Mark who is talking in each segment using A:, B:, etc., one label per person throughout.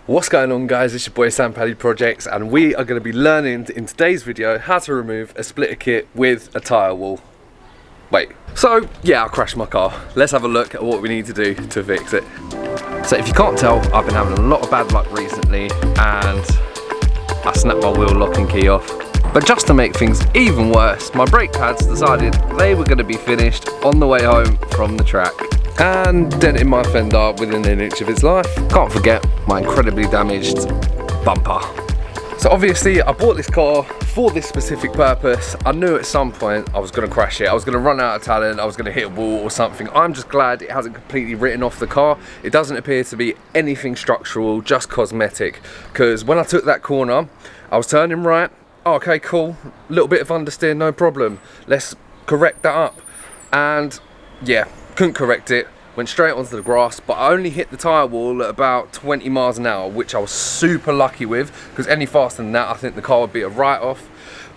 A: What's going on, guys? It's your boy Sam Paddy Projects, and we are going to be learning in today's video how to remove a splitter kit with a tyre wall. Wait, so yeah, I crashed my car. Let's have a look at what we need to do to fix it. So if you can't tell, I've been having a lot of bad luck recently and I snapped my wheel lock and key off. But just to make things even worse, my brake pads decided they were going to be finished on the way home from the track and dented my fender within an inch of its life. Can't forget my incredibly damaged bumper. So obviously I bought this car for this specific purpose. I knew at some point I was going to crash it. I was going to run out of talent. I was going to hit a wall or something. I'm just glad it hasn't completely written off the car. It doesn't appear to be anything structural, just cosmetic. Because when I took that corner, I was turning right. Oh, okay, cool. Little bit of understeer, no problem. Let's correct that up. And yeah, couldn't correct it. Went straight onto the grass, but I only hit the tyre wall at about 20 miles an hour, which I was super lucky with, because any faster than that, I think the car would be a write-off.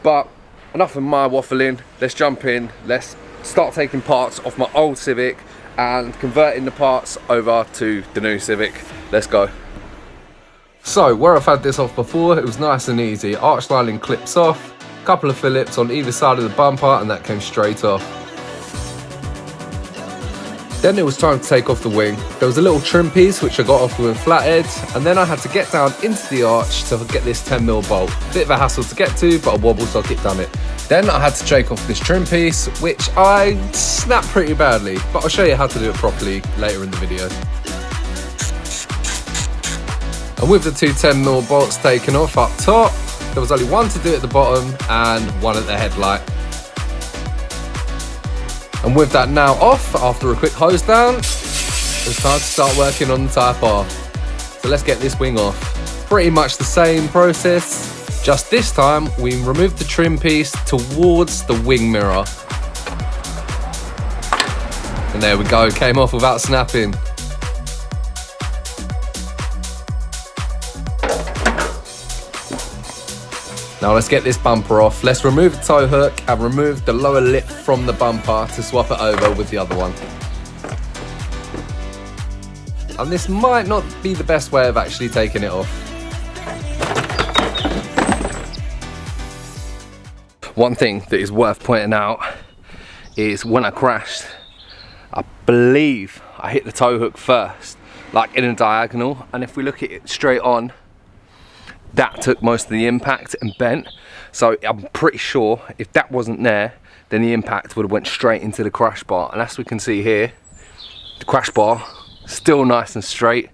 A: But enough of my waffling. Let's jump in. Let's start taking parts off my old Civic and converting the parts over to the new Civic. Let's go. So where I've had this off before, it was nice and easy. Arch lining clips off, a couple of Phillips on either side of the bumper, and that came straight off. Then it was time to take off the wing. There was a little trim piece which I got off with a flathead, and then I had to get down into the arch to get this 10mm bolt. Bit of a hassle to get to, but a wobble socket done it. Then I had to take off this trim piece, which I snapped pretty badly, but I'll show you how to do it properly later in the video. And with the two 10mm bolts taken off up top, there was only one to do at the bottom and one at the headlight. And with that now off, after a quick hose down, it's time to start working on the tyre bar. So let's get this wing off. Pretty much the same process, just this time we removed the trim piece towards the wing mirror. And there we go, came off without snapping. Now let's get this bumper off. Let's remove the tow hook and remove the lower lip from the bumper to swap it over with the other one. And this might not be the best way of actually taking it off. One thing that is worth pointing out is when I crashed, I believe I hit the tow hook first, like in a diagonal, and if we look at it straight on, that took most of the impact and bent. So I'm pretty sure if that wasn't there, then the impact would have went straight into the crash bar. And as we can see here, the crash bar still nice and straight,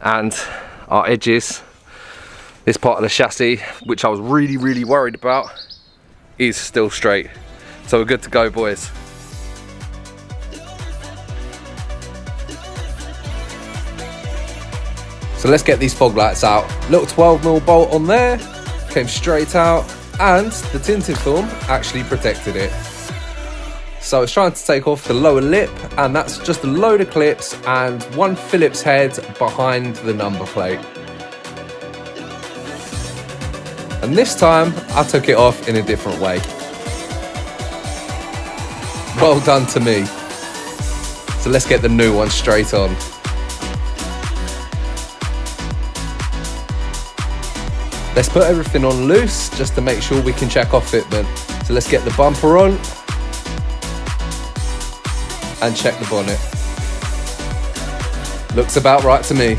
A: and our edges, this part of the chassis, which I was really worried about, is still straight. So we're good to go, boys. So let's get these fog lights out. Little 12mm bolt on there, came straight out, and the tinted film actually protected it. So it's trying to take off the lower lip, and that's just a load of clips and one Phillips head behind the number plate. And this time, I took it off in a different way. Well done to me. So let's get the new one straight on. Let's put everything on loose just to make sure we can check off fitment. So let's get the bumper on and check the bonnet. Looks about right to me.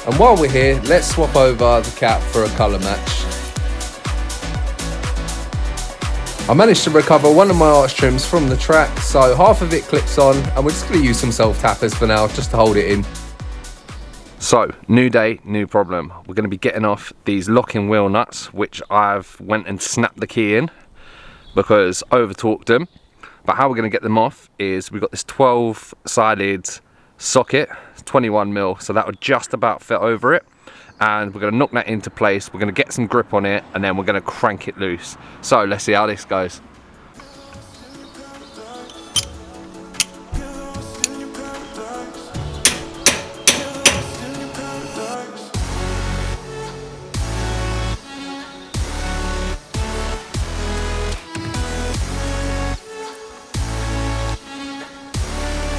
A: And while we're here, let's swap over the cap for a colour match. I managed to recover one of my arch trims from the track, so half of it clips on, and we're just going to use some self-tappers for now just to hold it in. So, new day, new problem. We're going to be getting off these locking wheel nuts, which I've went and snapped the key in because over-torqued them. But how we're going to get them off is we've got this 12-sided socket, 21mm, so that would just about fit over it. And we're going to knock that into place, we're going to get some grip on it, and then we're going to crank it loose. So, let's see how this goes.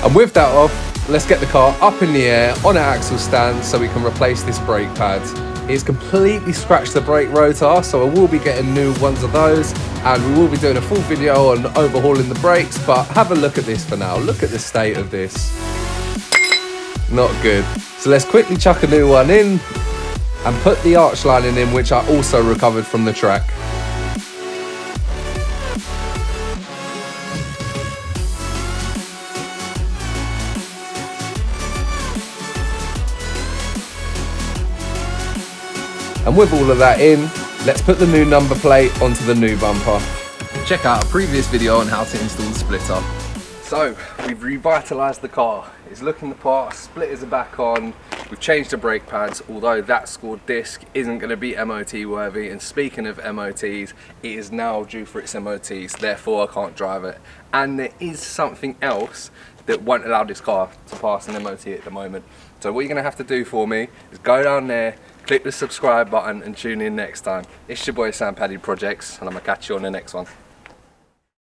A: And with that off, let's get the car up in the air on an axle stand so we can replace this brake pad. It's completely scratched the brake rotor, so I will be getting new ones of those, and we will be doing a full video on overhauling the brakes, but have a look at this for now. Look at the state of this. Not good. So let's quickly chuck a new one in and put the arch lining in, which I also recovered from the track. And with all of that in, let's put the new number plate onto the new bumper. Check out a previous video on how to install the splitter. So, we've revitalised the car. It's looking the part, splitters are back on, we've changed the brake pads, although that scored disc isn't going to be MOT worthy, and speaking of MOTs, it is now due for its MOTs, therefore I can't drive it. And there is something else that won't allow this car to pass an MOT at the moment. So what you're going to have to do for me is go down there, click the subscribe button and tune in next time. It's your boy Sam Paddy Projects, and I'm going to catch you on the next one.